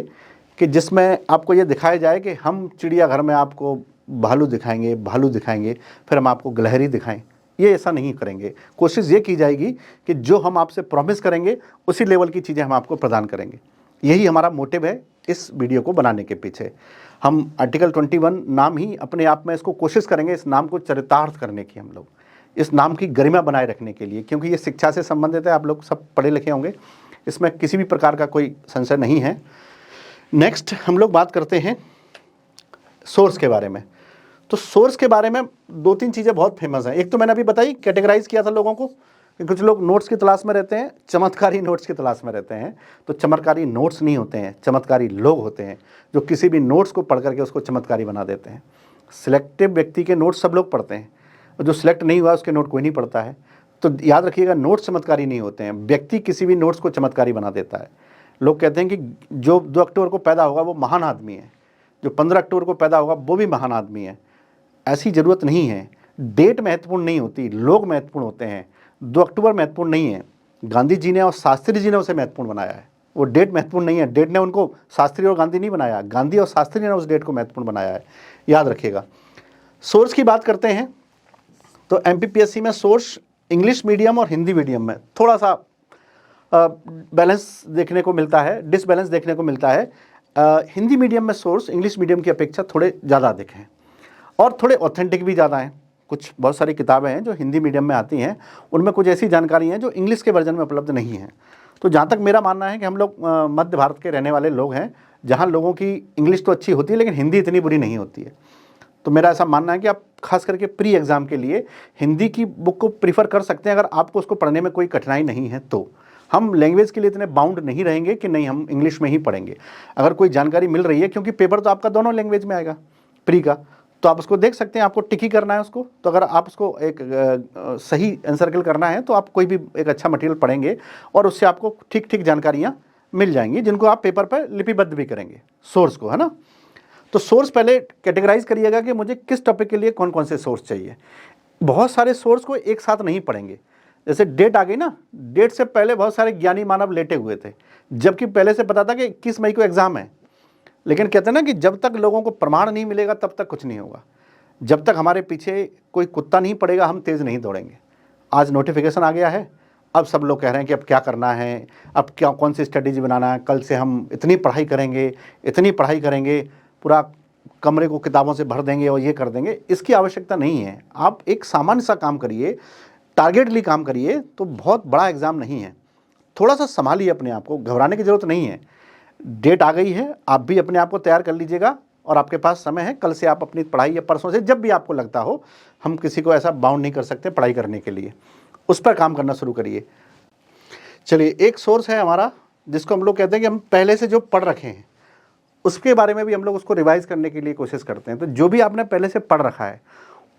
कि जिसमें आपको ये दिखाया जाए कि हम चिड़ियाघर में आपको भालू दिखाएंगे फिर हम आपको गिलहरी दिखाएं। ये ऐसा नहीं करेंगे। कोशिश ये की जाएगी कि जो हम आपसे प्रॉमिस करेंगे उसी लेवल की चीज़ें हम आपको प्रदान करेंगे। यही हमारा मोटिव है इस वीडियो को बनाने के पीछे। हम आर्टिकल 21 नाम ही अपने आप में इसको कोशिश करेंगे, इस नाम को चरितार्थ करने की, हम लोग इस नाम की गरिमा बनाए रखने के लिए, क्योंकि ये शिक्षा से संबंधित है। आप लोग सब पढ़े लिखे होंगे, इसमें किसी भी प्रकार का कोई संशय नहीं है। नेक्स्ट हम लोग बात करते हैं सोर्स के बारे में। तो सोर्स के बारे में 2-3 चीज़ें बहुत फेमस हैं। एक तो मैंने अभी बताई, कैटेगराइज किया था लोगों को कि कुछ लोग नोट्स की तलाश में रहते हैं, चमत्कारी नोट्स की तलाश में रहते हैं। तो चमत्कारी नोट्स नहीं होते हैं, चमत्कारी लोग होते हैं जो किसी भी नोट्स को पढ़ करके उसको चमत्कारी बना देते हैं। सिलेक्टिव व्यक्ति के नोट्स सब लोग पढ़ते हैं, और जो सिलेक्ट नहीं हुआ उसके नोट कोई नहीं पढ़ता है। तो याद रखिएगा, नोट्स चमत्कारी नहीं होते हैं, व्यक्ति किसी भी नोट्स को चमत्कारी बना देता है। लोग कहते हैं कि जो 2 अक्टूबर को पैदा होगा वो महान आदमी है, जो 15 अक्टूबर को पैदा होगा वो भी महान आदमी है। ऐसी ज़रूरत नहीं है। डेट महत्वपूर्ण नहीं होती, लोग महत्वपूर्ण होते हैं। 2 अक्टूबर महत्वपूर्ण नहीं है, गांधी जी ने और शास्त्री जी ने उसे महत्वपूर्ण बनाया है। वो डेट महत्वपूर्ण नहीं है, डेट ने उनको शास्त्री और गांधी नहीं बनाया, गांधी और शास्त्री ने उस डेट को महत्वपूर्ण बनाया है। याद रखिएगा। सोर्स की बात करते हैं तो MPPSC में सोर्स इंग्लिश मीडियम और हिंदी मीडियम में थोड़ा सा बैलेंस देखने को मिलता है, डिसबैलेंस देखने को मिलता है। हिंदी मीडियम में सोर्स इंग्लिश मीडियम की अपेक्षा थोड़े ज़्यादा अधिक हैं, और थोड़े ऑथेंटिक भी ज़्यादा हैं। कुछ बहुत सारी किताबें हैं जो हिंदी मीडियम में आती हैं, उनमें कुछ ऐसी जानकारी हैं जो इंग्लिश के वर्जन में उपलब्ध नहीं है। तो जहाँ तक मेरा मानना है कि हम लोग मध्य भारत के रहने वाले लोग हैं, जहाँ लोगों की इंग्लिश तो अच्छी होती है लेकिन हिंदी इतनी बुरी नहीं होती है। तो मेरा ऐसा मानना है कि आप खास करके प्री एग्ज़ाम के लिए हिंदी की बुक को प्रीफर कर सकते हैं, अगर आपको उसको पढ़ने में कोई कठिनाई नहीं है। तो हम लैंग्वेज के लिए इतने बाउंड नहीं रहेंगे कि नहीं हम इंग्लिश में ही पढ़ेंगे। अगर कोई जानकारी मिल रही है, क्योंकि पेपर तो आपका दोनों लैंग्वेज में आएगा प्री का, तो आप उसको देख सकते हैं। आपको टिक ही करना है उसको। तो अगर आप उसको एक सही एनसर्कल करना है तो आप कोई भी एक अच्छा मटेरियल पढ़ेंगे और उससे आपको ठीक ठीक जानकारियाँ मिल जाएंगी, जिनको आप पेपर पर लिपिबद्ध भी करेंगे सोर्स को, है ना। तो सोर्स पहले कैटेगराइज करिएगा कि मुझे किस टॉपिक के लिए कौन कौन से सोर्स चाहिए। बहुत सारे सोर्स को एक साथ नहीं पढ़ेंगे। जैसे डेट आ गई ना, डेट से पहले बहुत सारे ज्ञानी मानव लेटे हुए थे, जबकि पहले से पता था कि 21 मई को एग्ज़ाम है। लेकिन कहते हैं ना कि जब तक लोगों को प्रमाण नहीं मिलेगा तब तक कुछ नहीं होगा। जब तक हमारे पीछे कोई कुत्ता नहीं पड़ेगा हम तेज़ नहीं दौड़ेंगे। आज नोटिफिकेशन आ गया है, अब सब लोग कह रहे हैं कि अब क्या करना है, अब क्या कौन सी स्ट्रेटेजी बनाना है, कल से हम इतनी पढ़ाई करेंगे, पूरा कमरे को किताबों से भर देंगे और ये कर देंगे। इसकी आवश्यकता नहीं है। आप एक सामान्य सा काम करिए, टारगेटली काम करिए, तो बहुत बड़ा एग्ज़ाम नहीं है। थोड़ा सा संभालिए अपने आप को, घबराने की ज़रूरत नहीं है। डेट आ गई है, आप भी अपने आप को तैयार कर लीजिएगा, और आपके पास समय है। कल से आप अपनी पढ़ाई, या परसों से, जब भी आपको लगता हो, हम किसी को ऐसा बाउंड नहीं कर सकते पढ़ाई करने के लिए, उस पर काम करना शुरू करिए। चलिए, एक सोर्स है हमारा जिसको हम लोग कहते हैं कि हम पहले से जो पढ़ रखे हैं उसके बारे में भी हम लोग उसको रिवाइज़ करने के लिए कोशिश करते हैं। तो जो भी आपने पहले से पढ़ रखा है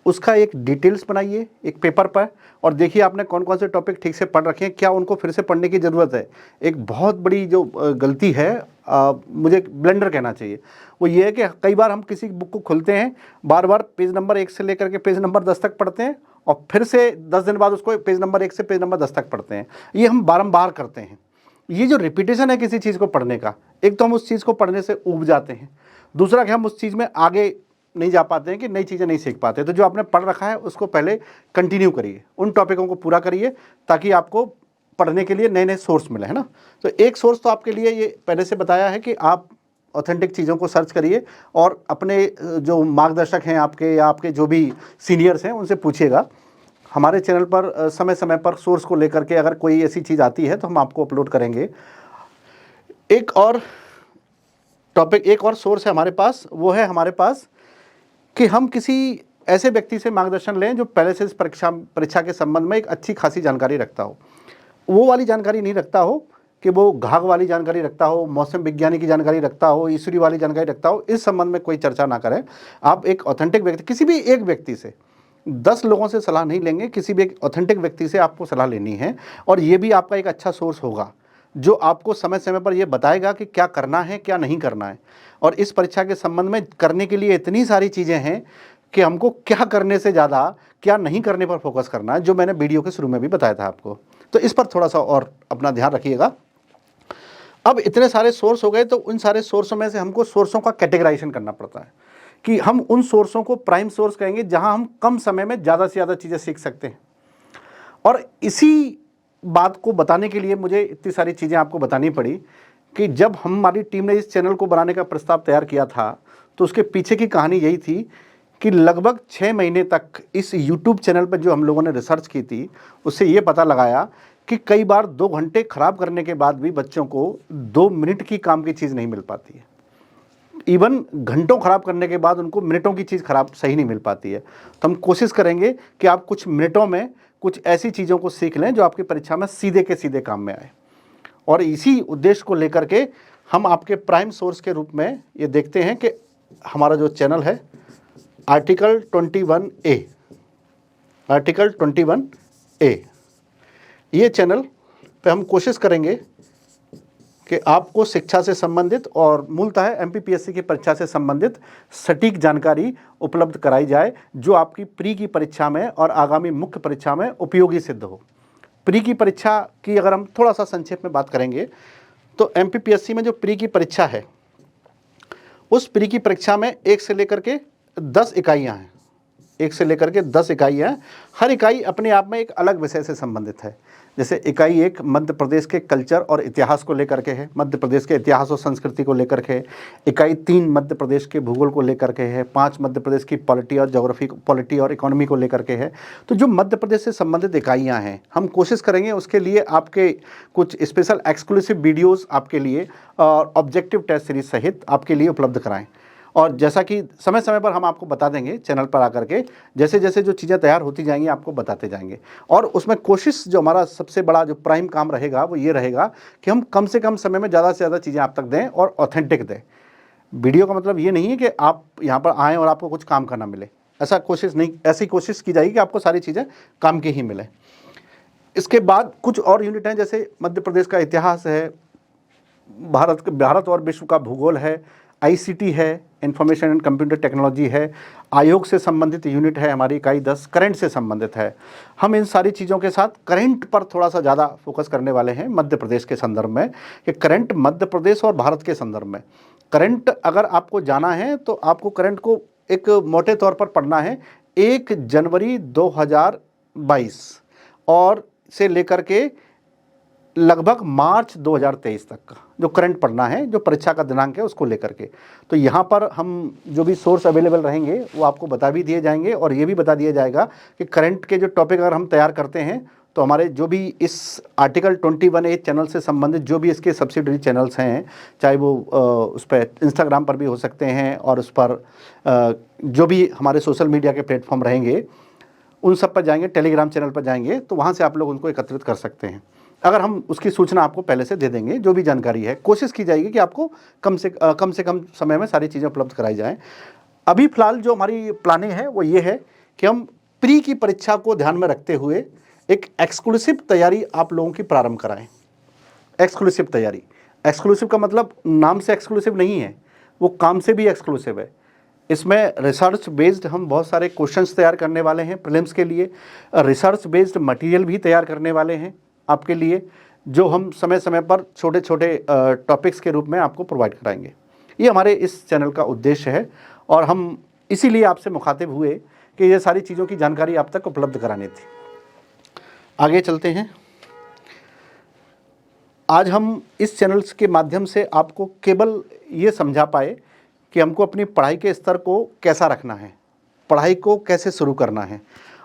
उसका एक डिटेल्स बनाइए एक पेपर पर, और देखिए आपने कौन कौन से टॉपिक ठीक से पढ़ रखे हैं, क्या उनको फिर से पढ़ने की ज़रूरत है। एक बहुत बड़ी जो गलती है, मुझे ब्लेंडर कहना चाहिए, वो ये है कि कई बार हम किसी बुक को खोलते हैं, बार बार पेज नंबर 1 से लेकर के पेज नंबर 10 तक पढ़ते हैं, और फिर से 10 दिन बाद उसको पेज नंबर 1 से पेज नंबर 10 तक पढ़ते हैं। ये हम बारंबार करते हैं। ये जो रिपीटेशन है किसी चीज़ को पढ़ने का, एक तो हम उस चीज़ को पढ़ने से ऊब जाते हैं, दूसरा कि हम उस चीज़ में आगे नहीं जा पाते हैं, कि नई चीज़ें नहीं सीख पाते। तो जो आपने पढ़ रखा है उसको पहले कंटिन्यू करिए, उन टॉपिकों को पूरा करिए, ताकि आपको पढ़ने के लिए नए नए सोर्स मिले, है ना। तो एक सोर्स तो आपके लिए ये पहले से बताया है कि आप ऑथेंटिक चीज़ों को सर्च करिए, और अपने जो मार्गदर्शक हैं आपके, या आपके जो भी सीनियर्स हैं उनसे पूछिएगा। हमारे चैनल पर समय समय पर सोर्स को लेकर के अगर कोई ऐसी चीज़ आती है तो हम आपको अपलोड करेंगे। एक और टॉपिक, एक और सोर्स है हमारे पास, वो है हमारे पास कि हम किसी ऐसे व्यक्ति से मार्गदर्शन लें जो पहले से इस परीक्षा के संबंध में एक अच्छी खासी जानकारी रखता हो। वो वाली जानकारी नहीं रखता हो कि वो घाघ वाली जानकारी रखता हो, मौसम विज्ञानी की जानकारी रखता हो, ईश्वरी वाली जानकारी रखता हो। इस संबंध में कोई चर्चा ना करें। आप एक ऑथेंटिक व्यक्ति, किसी भी एक व्यक्ति से, 10 लोगों से सलाह नहीं लेंगे, किसी भी एक ऑथेंटिक व्यक्ति से आपको सलाह लेनी है। और ये भी आपका एक अच्छा सोर्स होगा जो आपको समय समय पर ये बताएगा कि क्या करना है, क्या नहीं करना है। और इस परीक्षा के संबंध में करने के लिए इतनी सारी चीज़ें हैं कि हमको क्या करने से ज़्यादा क्या नहीं करने पर फोकस करना है, जो मैंने वीडियो के शुरू में भी बताया था आपको। तो इस पर थोड़ा सा और अपना ध्यान रखिएगा। अब इतने सारे सोर्स हो गए, तो उन सारे सोर्सों में से हमको सोर्सों का कैटेगराइजेशन करना पड़ता है कि हम उन सोर्सों को प्राइम सोर्स कहेंगे जहां हम कम समय में ज़्यादा से ज़्यादा चीज़ें सीख सकते हैं। और इसी बात को बताने के लिए मुझे इतनी सारी चीज़ें आपको बतानी पड़ी कि जब हमारी टीम ने इस चैनल को बनाने का प्रस्ताव तैयार किया था तो उसके पीछे की कहानी यही थी कि लगभग 6 महीने तक इस YouTube चैनल पर जो हम लोगों ने रिसर्च की थी, उससे ये पता लगाया कि कई बार 2 घंटे खराब करने के बाद भी बच्चों को 2 मिनट की काम की चीज़ नहीं मिल पाती है। इवन घंटों खराब करने के बाद उनको मिनटों की चीज़ खराब सही नहीं मिल पाती है। तो हम कोशिश करेंगे कि आप कुछ मिनटों में कुछ ऐसी चीज़ों को सीख लें जो आपकी परीक्षा में सीधे के सीधे काम में आए। और इसी उद्देश्य को लेकर के हम आपके प्राइम सोर्स के रूप में ये देखते हैं कि हमारा जो चैनल है आर्टिकल 21A, आर्टिकल 21A, ये चैनल पे हम कोशिश करेंगे कि आपको शिक्षा से संबंधित और मूलतः एमपीपीएससी की परीक्षा से संबंधित सटीक जानकारी उपलब्ध कराई जाए जो आपकी प्री की परीक्षा में और आगामी मुख्य परीक्षा में उपयोगी सिद्ध हो। प्री की परीक्षा की अगर हम थोड़ा सा संक्षेप में बात करेंगे तो एमपीपीएससी में जो प्री की परीक्षा है, उस प्री की परीक्षा में 1 से लेकर के 10 इकाइयाँ हैं। 1 से लेकर के 10 इकाइयाँ हैं। हर इकाई अपने आप में एक अलग विषय से संबंधित है। जैसे इकाई 1 मध्य प्रदेश के कल्चर और इतिहास को लेकर के है, मध्य प्रदेश के इतिहास और संस्कृति को लेकर के। इकाई 3 मध्य प्रदेश के भूगोल को लेकर के है। 5 मध्य प्रदेश की पॉलिटी और ज्योग्राफी, पॉलिटी और इकोनॉमी को लेकर के है। तो जो मध्य प्रदेश से संबंधित इकाइयाँ हैं, हम कोशिश करेंगे उसके लिए आपके कुछ स्पेशल एक्सक्लूसिव वीडियोज़ आपके लिए और ऑब्जेक्टिव टेस्ट सीरीज सहित आपके लिए उपलब्ध कराएँ। और जैसा कि समय समय पर हम आपको बता देंगे चैनल पर आकर के, जैसे जैसे जो चीज़ें तैयार होती जाएंगी आपको बताते जाएंगे। और उसमें कोशिश, जो हमारा सबसे बड़ा जो प्राइम काम रहेगा वो ये रहेगा कि हम कम से कम समय में ज़्यादा से ज़्यादा चीज़ें आप तक दें और ऑथेंटिक दें। वीडियो का मतलब ये नहीं है कि आप यहाँ पर आएँ और आपको कुछ काम करना मिले, ऐसा कोशिश नहीं, ऐसी कोशिश की जाएगी कि आपको सारी चीज़ें काम की ही मिलें। इसके बाद कुछ और यूनिट हैं, जैसे मध्य प्रदेश का इतिहास है, भारत और विश्व का भूगोल है, आईसीटी है, इंफॉर्मेशन एंड कंप्यूटर टेक्नोलॉजी है, आयोग से संबंधित यूनिट है हमारी इकाई 10, करंट से संबंधित है। हम इन सारी चीज़ों के साथ करंट पर थोड़ा सा ज़्यादा फोकस करने वाले हैं मध्य प्रदेश के संदर्भ में, कि करंट मध्य प्रदेश और भारत के संदर्भ में। करंट अगर आपको जाना है तो आपको करंट को एक मोटे तौर पर पढ़ना है 1 जनवरी 2022 और से लेकर के लगभग मार्च 2023 तक का जो करंट पढ़ना है, जो परीक्षा का दिनांक है उसको लेकर के। तो यहाँ पर हम जो भी सोर्स अवेलेबल रहेंगे वो आपको बता भी दिए जाएंगे और ये भी बता दिया जाएगा कि करंट के जो टॉपिक अगर हम तैयार करते हैं तो हमारे जो भी इस आर्टिकल 21A चैनल से संबंधित जो भी इसके सब्सिडरी चैनल्स हैं, चाहे वो उस पर इंस्टाग्राम पर भी हो सकते हैं और उस पर जो भी हमारे सोशल मीडिया के प्लेटफॉर्म रहेंगे उन सब पर जाएंगे, टेलीग्राम चैनल पर जाएंगे तो वहाँ से आप लोग उनको एकत्रित कर सकते हैं। अगर हम उसकी सूचना आपको पहले से दे देंगे, जो भी जानकारी है कोशिश की जाएगी कि आपको कम से कम समय में सारी चीज़ें उपलब्ध कराई जाएं। अभी फ़िलहाल जो हमारी प्लानिंग है वो ये है कि हम प्री की परीक्षा को ध्यान में रखते हुए एक एक्सक्लूसिव तैयारी आप लोगों की प्रारंभ कराएं। एक्सक्लूसिव तैयारी, एक्सक्लूसिव का मतलब नाम से एक्सक्लूसिव नहीं है, वो काम से भी एक्सक्लूसिव है। इसमें रिसर्च बेस्ड हम बहुत सारे क्वेश्चंस तैयार करने वाले हैं प्रीलिम्स के लिए, रिसर्च बेस्ड मटेरियल भी तैयार करने वाले हैं आपके लिए, जो हम समय समय पर छोटे छोटे टॉपिक्स के रूप में आपको प्रोवाइड कराएंगे। ये हमारे इस चैनल का उद्देश्य है और हम इसीलिए आपसे मुखातिब हुए कि ये सारी चीज़ों की जानकारी आप तक उपलब्ध करानी थी। आगे चलते हैं। आज हम इस चैनल्स के माध्यम से आपको केवल ये समझा पाए कि हमको अपनी पढ़ाई के स्तर को कैसा रखना है, पढ़ाई को कैसे शुरू करना है।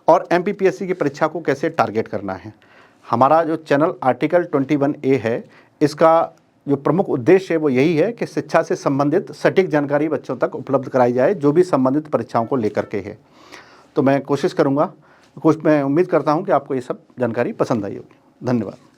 और MPPSC की परीक्षा को कैसे टारगेट करना है। हमारा जो चैनल आर्टिकल 21A है, इसका जो प्रमुख उद्देश्य है वो यही है कि शिक्षा से संबंधित सटीक जानकारी बच्चों तक उपलब्ध कराई जाए, जो भी संबंधित परीक्षाओं को लेकर के है। तो मैं कोशिश करूँगा, मैं उम्मीद करता हूँ कि आपको ये सब जानकारी पसंद आई होगी। धन्यवाद।